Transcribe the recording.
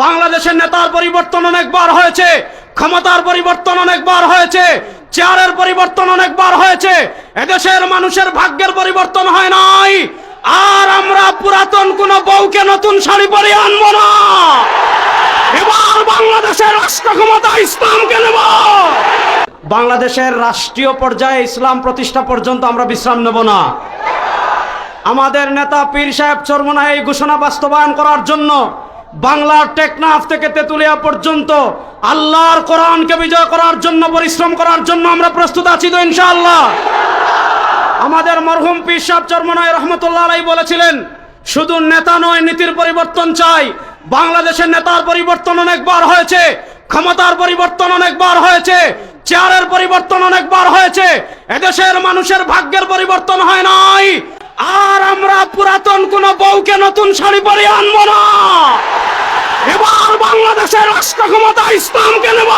বাংলাদেশের নেতার পরিবর্তন অনেকবার হয়েছে, ক্ষমতার পরিবর্তন অনেকবার হয়েছে, চেয়ারের পরিবর্তন অনেকবার হয়েছে, এদেশের মানুষের ভাগ্যের পরিবর্তন হয় নাই। আর আমরা পুরাতন কোন বউকে নতুন শাড়ি পরিয়ে আনবো না। এবার বাংলাদেশের রাষ্ট্র ক্ষমতা ইসলামকে নেব। বাংলাদেশের রাষ্ট্রীয় পর্যায়ে ইসলাম প্রতিষ্ঠা পর্যন্ত আমরা বিশ্রাম নেব না। আমাদের নেতা পীর সাহেব চরমোনাই এই ঘোষণা বাস্তবায়ন করার জন্য বাংলার টেকনাফ থেকে তেতুলিয়া পর্যন্ত আল্লাহর কোরআনকে বিজয় করার জন্য পরিশ্রম করার জন্য আমরা প্রস্তুত আছি তো ইনশাআল্লাহ। আমাদের মরহুম পীর সাহেব চরমোনাই রহমতুল্লাহ আলাইহি বলেছিলেন, শুধু নেতা নয়, নীতির পরিবর্তন চাই। বাংলাদেশের নেতার পরিবর্তন অনেকবার হয়েছে, ক্ষমতার পরিবর্তন অনেকবার হয়েছে, চেয়ারের পরিবর্তন অনেকবার হয়েছে, এদেশের মানুষের ভাগ্যের পরিবর্তন হয় নাই। আর আমরা পুরাতন কোন বউকে নতুন শাড়ি পরিয়ে আনবো না। এবার বাংলাদেশের রাষ্ট্র ক্ষমতা ইসলামকে নেব।